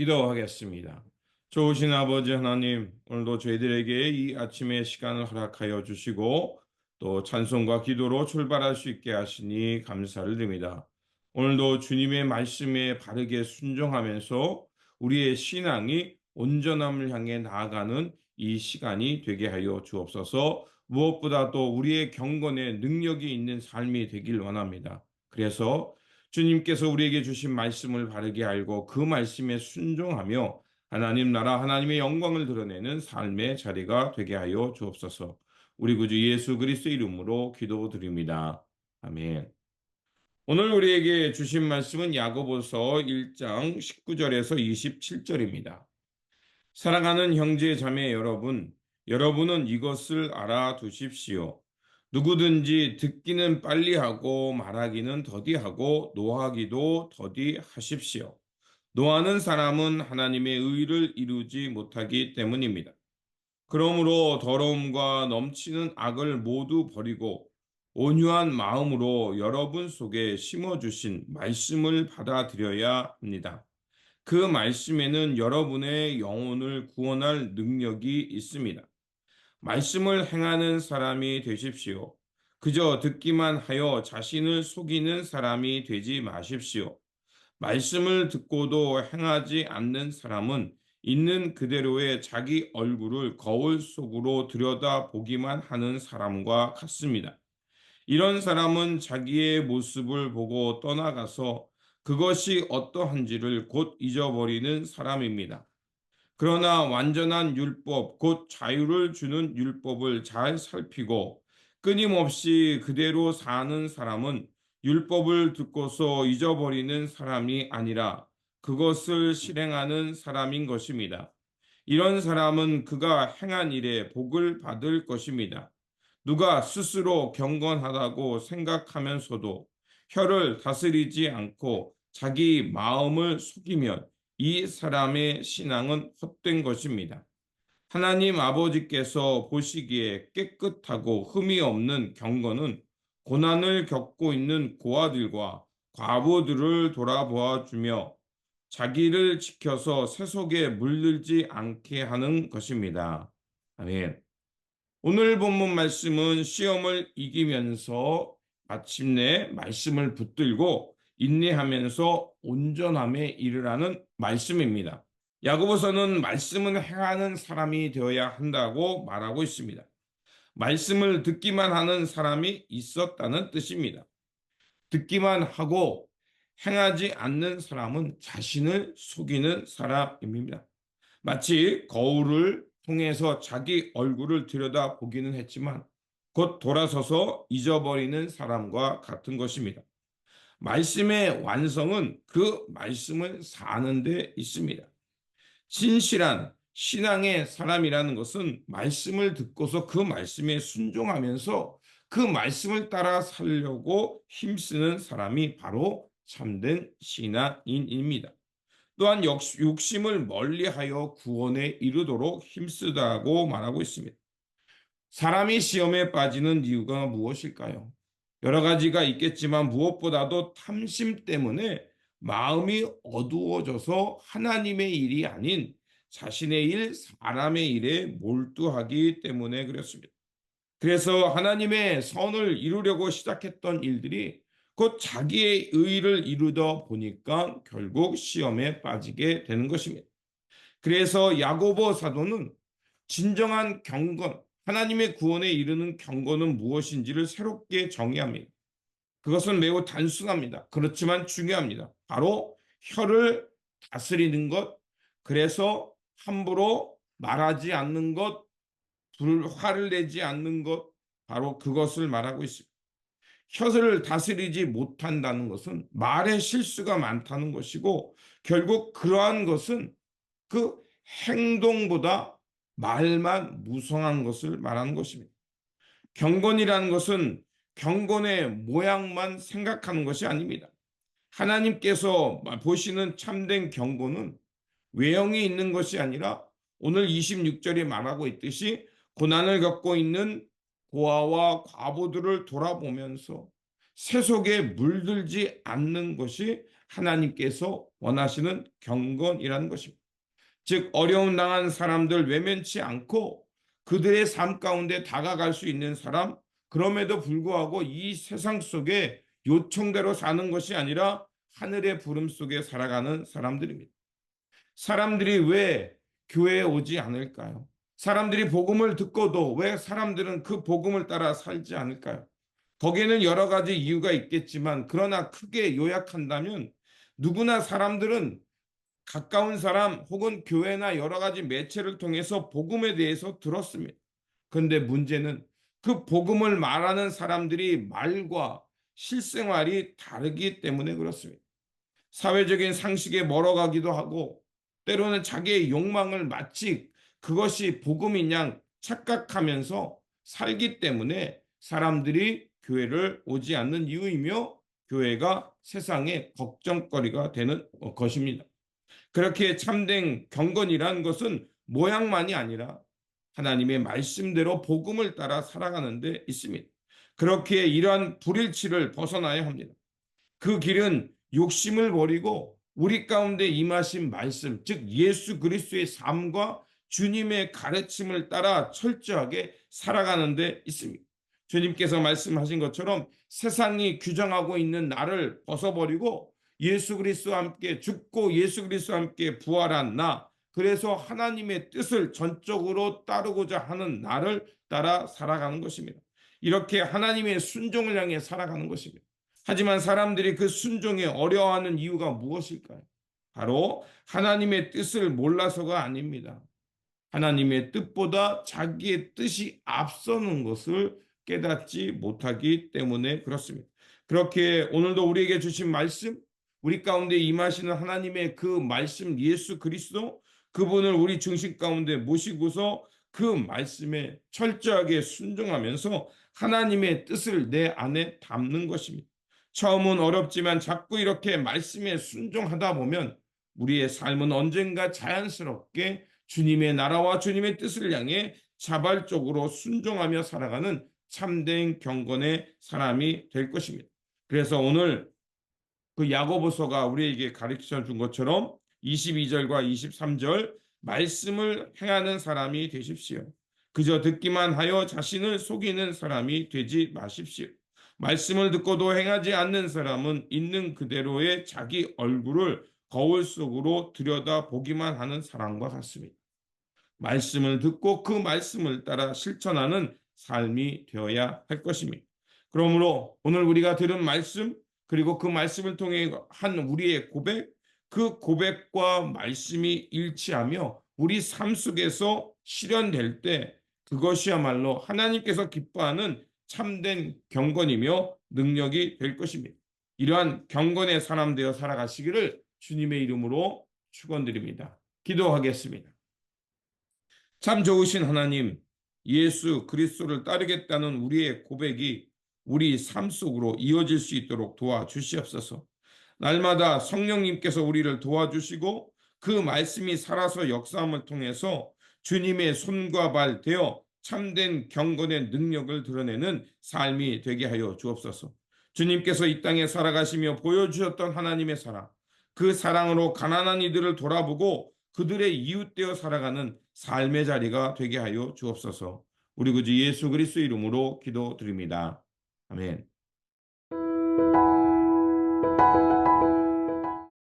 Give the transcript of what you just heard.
기도하겠습니다. 좋으신 아버지 하나님, 오늘도 저희들에게 이 아침의 시간을 허락하여 주시고 또 찬송과 기도로 출발할 수 있게 하시니 감사를 드립니다. 오늘도 주님의 말씀에 바르게 순종하면서 우리의 신앙이 온전함을 향해 나아가는 이 시간이 되게 하여 주옵소서. 무엇보다도 우리의 경건에 능력이 있는 삶이 되길 원합니다. 그래서 주님께서 우리에게 주신 말씀을 바르게 알고 그 말씀에 순종하며 하나님 나라 하나님의 영광을 드러내는 삶의 자리가 되게 하여 주옵소서. 우리 구주 예수 그리스도의 이름으로 기도드립니다. 아멘. 오늘 우리에게 주신 말씀은 야고보서 1장 19절에서 27절입니다. 사랑하는 형제 자매 여러분, 여러분은 이것을 알아두십시오. 누구든지 듣기는 빨리 하고 말하기는 더디하고 노하기도 더디하십시오. 노하는 사람은 하나님의 의를 이루지 못하기 때문입니다. 그러므로 더러움과 넘치는 악을 모두 버리고 온유한 마음으로 여러분 속에 심어주신 말씀을 받아들여야 합니다. 그 말씀에는 여러분의 영혼을 구원할 능력이 있습니다. 말씀을 행하는 사람이 되십시오. 그저 듣기만 하여 자신을 속이는 사람이 되지 마십시오. 말씀을 듣고도 행하지 않는 사람은 있는 그대로의 자기 얼굴을 거울 속으로 들여다보기만 하는 사람과 같습니다. 이런 사람은 자기의 모습을 보고 떠나가서 그것이 어떠한지를 곧 잊어버리는 사람입니다. 그러나 완전한 율법, 곧 자유를 주는 율법을 잘 살피고 끊임없이 그대로 사는 사람은 율법을 듣고서 잊어버리는 사람이 아니라 그것을 실행하는 사람인 것입니다. 이런 사람은 그가 행한 일에 복을 받을 것입니다. 누가 스스로 경건하다고 생각하면서도 혀를 다스리지 않고 자기 마음을 속이면 이 사람의 신앙은 헛된 것입니다. 하나님 아버지께서 보시기에 깨끗하고 흠이 없는 경건은 고난을 겪고 있는 고아들과 과부들을 돌아보아 주며 자기를 지켜서 세속에 물들지 않게 하는 것입니다. 아멘. 오늘 본문 말씀은 시험을 이기면서 마침내 말씀을 붙들고 인내하면서 온전함에 이르라는 말씀입니다. 야고보서는 말씀을 행하는 사람이 되어야 한다고 말하고 있습니다. 말씀을 듣기만 하는 사람이 있었다는 뜻입니다. 듣기만 하고 행하지 않는 사람은 자신을 속이는 사람입니다. 마치 거울을 통해서 자기 얼굴을 들여다보기는 했지만 곧 돌아서서 잊어버리는 사람과 같은 것입니다. 말씀의 완성은 그 말씀을 사는 데 있습니다. 진실한 신앙의 사람이라는 것은 말씀을 듣고서 그 말씀에 순종하면서 그 말씀을 따라 살려고 힘쓰는 사람이 바로 참된 신앙인입니다. 또한 욕심을 멀리하여 구원에 이르도록 힘쓰다고 말하고 있습니다. 사람이 시험에 빠지는 이유가 무엇일까요? 여러 가지가 있겠지만 무엇보다도 탐심 때문에 마음이 어두워져서 하나님의 일이 아닌 자신의 일, 사람의 일에 몰두하기 때문에 그렇습니다. 그래서 하나님의 선을 이루려고 시작했던 일들이 곧 자기의 의를 이루다 보니까 결국 시험에 빠지게 되는 것입니다. 그래서 야고보 사도는 진정한 경건, 하나님의 구원에 이르는 경건은 무엇인지를 새롭게 정의합니다. 그것은 매우 단순합니다. 그렇지만 중요합니다. 바로 혀를 다스리는 것, 그래서 함부로 말하지 않는 것, 화를 내지 않는 것, 바로 그것을 말하고 있습니다. 혀를 다스리지 못한다는 것은 말의 실수가 많다는 것이고 결국 그러한 것은 그 행동보다 말만 무성한 것을 말하는 것입니다. 경건이라는 것은 경건의 모양만 생각하는 것이 아닙니다. 하나님께서 보시는 참된 경건은 외형이 있는 것이 아니라 오늘 26절이 말하고 있듯이 고난을 겪고 있는 고아와 과부들을 돌아보면서 세속에 물들지 않는 것이 하나님께서 원하시는 경건이라는 것입니다. 즉 어려움 당한 사람들 외면치 않고 그들의 삶 가운데 다가갈 수 있는 사람, 그럼에도 불구하고 이 세상 속에 요청대로 사는 것이 아니라 하늘의 부름 속에 살아가는 사람들입니다. 사람들이 왜 교회에 오지 않을까요? 사람들이 복음을 듣고도 왜 사람들은 그 복음을 따라 살지 않을까요? 거기에는 여러 가지 이유가 있겠지만, 그러나 크게 요약한다면 누구나 사람들은 가까운 사람 혹은 교회나 여러 가지 매체를 통해서 복음에 대해서 들었습니다. 그런데 문제는 그 복음을 말하는 사람들이 말과 실생활이 다르기 때문에 그렇습니다. 사회적인 상식에 멀어가기도 하고, 때로는 자기의 욕망을 마치 그것이 복음인 양 착각하면서 살기 때문에 사람들이 교회를 오지 않는 이유이며, 교회가 세상의 걱정거리가 되는 것입니다. 그렇게 참된 경건이란 것은 모양만이 아니라 하나님의 말씀대로 복음을 따라 살아가는 데 있습니다. 그렇게 이러한 불일치를 벗어나야 합니다. 그 길은 욕심을 버리고 우리 가운데 임하신 말씀, 즉 예수 그리스도의 삶과 주님의 가르침을 따라 철저하게 살아가는 데 있습니다. 주님께서 말씀하신 것처럼 세상이 규정하고 있는 나를 벗어버리고 예수 그리스도와 함께 죽고 예수 그리스도와 함께 부활한 나, 그래서 하나님의 뜻을 전적으로 따르고자 하는 나를 따라 살아가는 것입니다. 이렇게 하나님의 순종을 향해 살아가는 것입니다. 하지만 사람들이 그 순종에 어려워하는 이유가 무엇일까요? 바로 하나님의 뜻을 몰라서가 아닙니다. 하나님의 뜻보다 자기의 뜻이 앞서는 것을 깨닫지 못하기 때문에 그렇습니다. 그렇게 오늘도 우리에게 주신 말씀, 우리 가운데 임하시는 하나님의 그 말씀 예수 그리스도, 그분을 우리 중심 가운데 모시고서 그 말씀에 철저하게 순종하면서 하나님의 뜻을 내 안에 담는 것입니다. 처음은 어렵지만 자꾸 이렇게 말씀에 순종하다 보면 우리의 삶은 언젠가 자연스럽게 주님의 나라와 주님의 뜻을 향해 자발적으로 순종하며 살아가는 참된 경건의 사람이 될 것입니다. 그래서 오늘 그 야고보서가 우리에게 가르쳐 준 것처럼 22절과 23절 말씀을 행하는 사람이 되십시오. 그저 듣기만 하여 자신을 속이는 사람이 되지 마십시오. 말씀을 듣고도 행하지 않는 사람은 있는 그대로의 자기 얼굴을 거울 속으로 들여다보기만 하는 사람과 같습니다. 말씀을 듣고 그 말씀을 따라 실천하는 삶이 되어야 할 것입니다. 그러므로 오늘 우리가 들은 말씀, 그리고 그 말씀을 통해 한 우리의 고백, 그 고백과 말씀이 일치하며 우리 삶 속에서 실현될 때 그것이야말로 하나님께서 기뻐하는 참된 경건이며 능력이 될 것입니다. 이러한 경건의 사람 되어 살아가시기를 주님의 이름으로 축원드립니다. 기도하겠습니다. 참 좋으신 하나님, 예수 그리스도를 따르겠다는 우리의 고백이 우리 삶 속으로 이어질 수 있도록 도와주시옵소서. 날마다 성령님께서 우리를 도와주시고 그 말씀이 살아서 역사함을 통해서 주님의 손과 발 되어 참된 경건의 능력을 드러내는 삶이 되게 하여 주옵소서. 주님께서 이 땅에 살아가시며 보여주셨던 하나님의 사랑, 그 사랑으로 가난한 이들을 돌아보고 그들의 이웃되어 살아가는 삶의 자리가 되게 하여 주옵소서. 우리 구주 예수 그리스도 이름으로 기도드립니다. 아멘.